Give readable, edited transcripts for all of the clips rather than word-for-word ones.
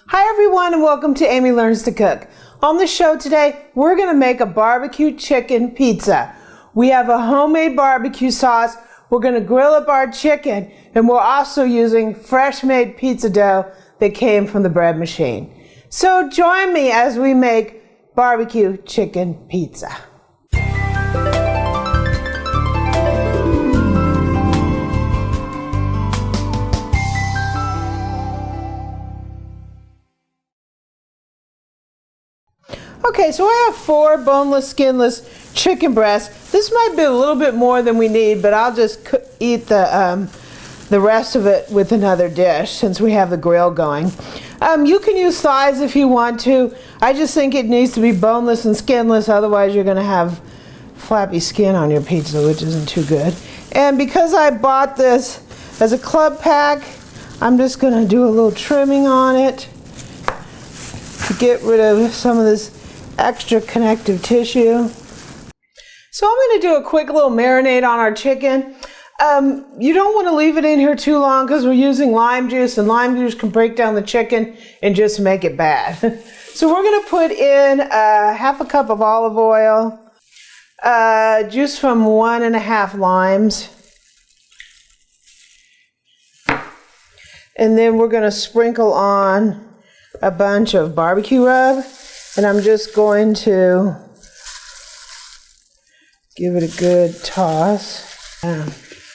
Hi everyone and welcome to Amy Learns to Cook. On the show today, we're going to make a barbecue chicken pizza. We have a homemade barbecue sauce. We're going to grill up our chicken, and we're also using fresh made pizza dough that came from the bread machine. So join me as we make barbecue chicken pizza. Okay, so I have 4 boneless, skinless chicken breasts. This might be a little bit more than we need, but I'll just eat the rest of it with another dish since we have the grill going. You can use thighs if you want to. I just think it needs to be boneless and skinless, otherwise you're going to have flappy skin on your pizza, which isn't too good. And because I bought this as a club pack, I'm just going to do a little trimming on it to get rid of some of this extra connective tissue. So I'm going to do a quick little marinade on our chicken. You don't want to leave it in here too long because we're using lime juice, and lime juice can break down the chicken and just make it bad. So we're going to put in half a cup of olive oil, juice from 1.5 limes, and then we're going to sprinkle on a bunch of barbecue rub. And I'm just going to give it a good toss.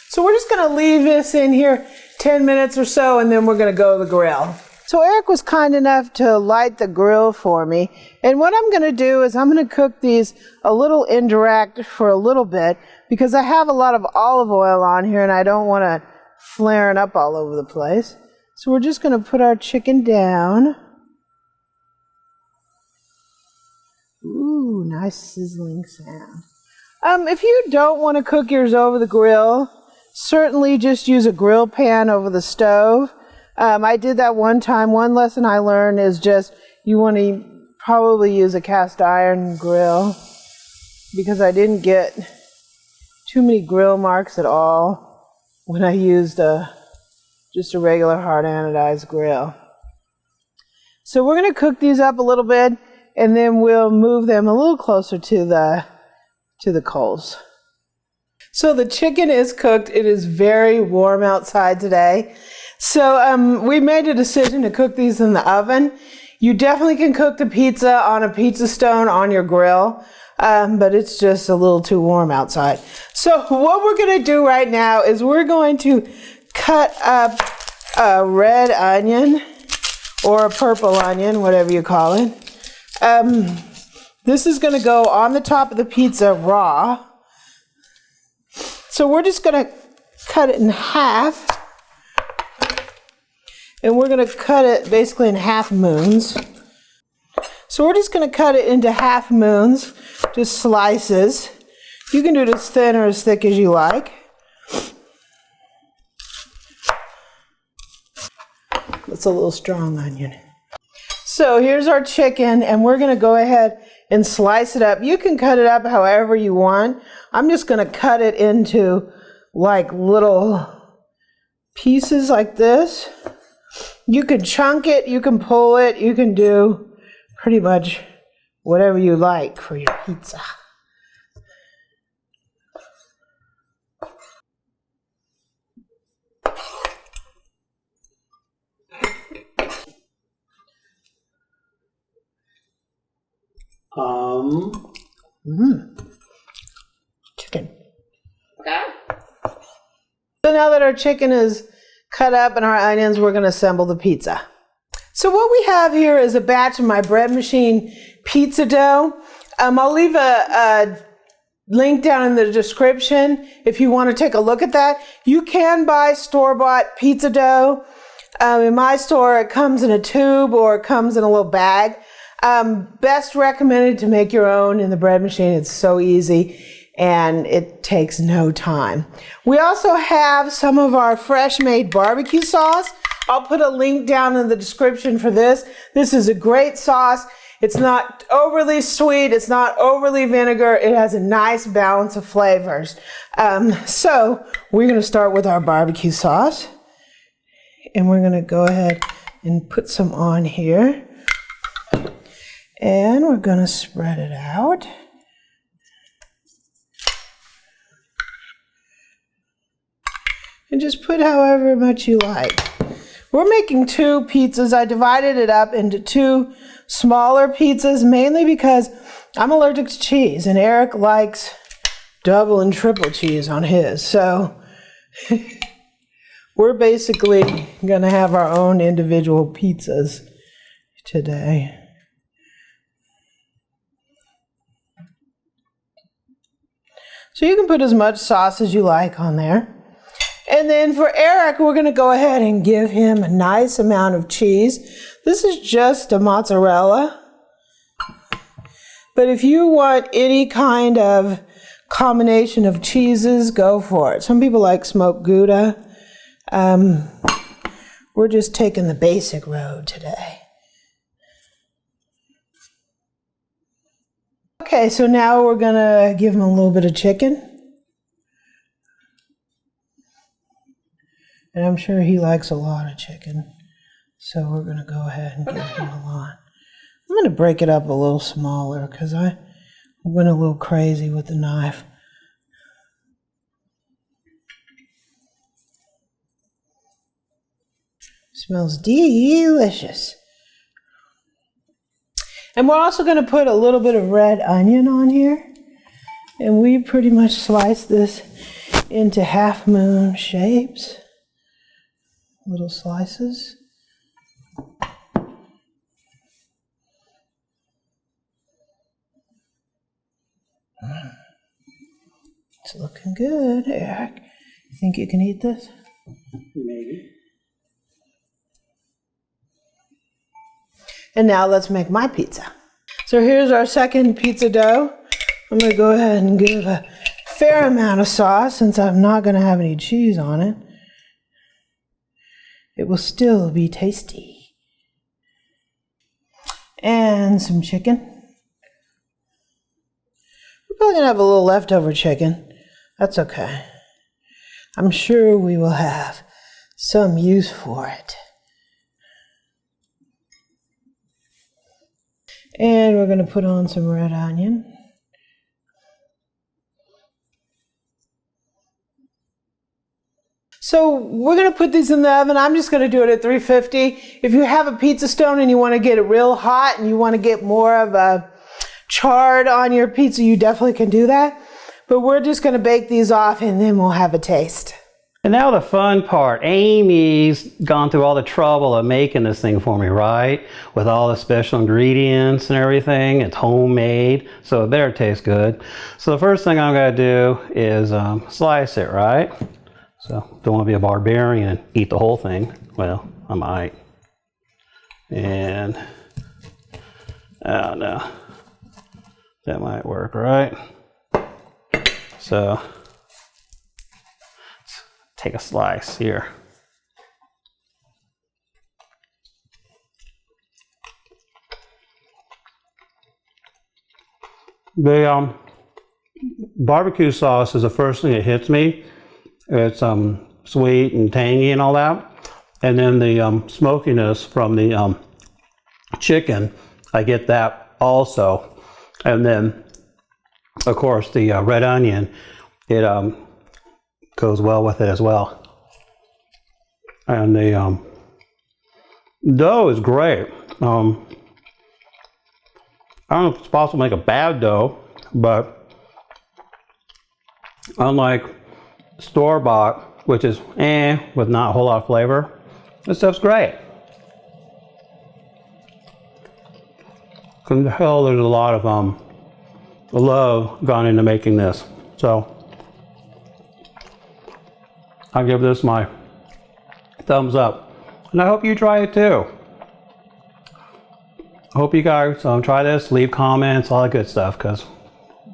So we're just going to leave this in here 10 minutes or so, and then we're going to go to the grill. So Eric was kind enough to light the grill for me. And what I'm going to do is I'm going to cook these a little indirect for a little bit because I have a lot of olive oil on here and I don't want to flare it up all over the place. So we're just going to put our chicken down. Ooh, nice sizzling sound. If you don't want to cook yours over the grill, certainly just use a grill pan over the stove. I did that one time. One lesson I learned is just you want to probably use a cast iron grill because I didn't get too many grill marks at all when I used just a regular hard anodized grill. So we're going to cook these up a little bit, and then we'll move them a little closer to the coals. So the chicken is cooked. It is very warm outside today. So we made a decision to cook these in the oven. You definitely can cook the pizza on a pizza stone on your grill, but it's just a little too warm outside. So what we're going to do right now is we're going to cut up a red onion or a purple onion, whatever you call it. This is going to go on the top of the pizza raw. So we're just going to cut it in half. And we're going to cut it basically in half moons. So we're just going to cut it into half moons, just slices. You can do it as thin or as thick as you like. That's a little strong onion. So here's our chicken, and we're going to go ahead and slice it up. You can cut it up however you want. I'm just going to cut it into like little pieces like this. You can chunk it, you can pull it, you can do pretty much whatever you like for your pizza. Chicken. Okay. So now that our chicken is cut up and our onions, we're going to assemble the pizza. So what we have here is a batch of my bread machine pizza dough. I'll leave a link down in the description if you want to take a look at that. You can buy store-bought pizza dough. In my store, it comes in a tube or it comes in a little bag. Best recommended to make your own in the bread machine. It's so easy and it takes no time. We also have some of our fresh made barbecue sauce. I'll put a link down in the description for this. This is a great sauce. It's not overly sweet. It's not overly vinegar. It has a nice balance of flavors. So we're going to start with our barbecue sauce. And we're going to go ahead, and put some on here. And we're gonna spread it out. And just put however much you like. We're making 2 pizzas. I divided it up into 2 smaller pizzas, mainly because I'm allergic to cheese, and Eric likes double and triple cheese on his. So we're basically gonna have our own individual pizzas today. So you can put as much sauce as you like on there. And then for Eric, we're going to go ahead and give him a nice amount of cheese. This is just a mozzarella. But if you want any kind of combination of cheeses, go for it. Some people like smoked Gouda. We're just taking the basic road today. Okay, so now we're going to give him a little bit of chicken. And I'm sure he likes a lot of chicken. So we're going to go ahead and give him a lot. I'm going to break it up a little smaller because I went a little crazy with the knife. Smells delicious. And we're also going to put a little bit of red onion on here. And we pretty much slice this into half moon shapes. Little slices. It's looking good, Eric. You think you can eat this? Maybe. And now let's make my pizza. So here's our second pizza dough. I'm going to go ahead and give a fair amount of sauce since I'm not going to have any cheese on it. It will still be tasty. And some chicken. We're probably going to have a little leftover chicken. That's okay. I'm sure we will have some use for it. And we're going to put on some red onion. So we're going to put these in the oven. I'm just going to do it at 350. If you have a pizza stone and you want to get it real hot and you want to get more of a chard on your pizza, you definitely can do that. But we're just going to bake these off and then we'll have a taste. And now the fun part. Amy's gone through all the trouble of making this thing for me, right? With all the special ingredients and everything. It's homemade, so it better taste good. So the first thing I'm going to do is slice it, right? So don't want to be a barbarian and eat the whole thing. Well, I might. And I don't know. That might work, right? So let's take a slice here. The barbecue sauce is the first thing that hits me. It's sweet and tangy and all that. And then the smokiness from the chicken, I get that also. And then, of course, the red onion, it goes well with it as well. And the dough is great. I don't know if it's possible to make a bad dough, but unlike store-bought, which is with not a whole lot of flavor, this stuff's great. Can tell there's a lot of love gone into making this. So I give this my thumbs up, and I hope you try it too. I hope you guys try this, leave comments, all that good stuff, because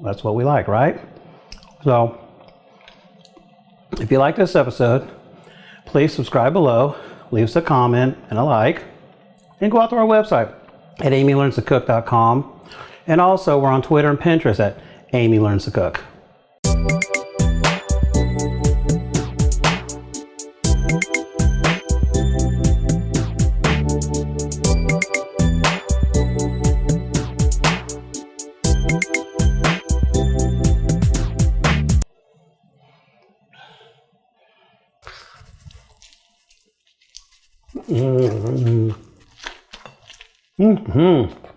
that's what we like, right? So if you like this episode, please subscribe below, leave us a comment and a like, and go out to our website at amylearnstocook.com. And also we're on Twitter and Pinterest at Amy Learns to Cook. Mm-hmm.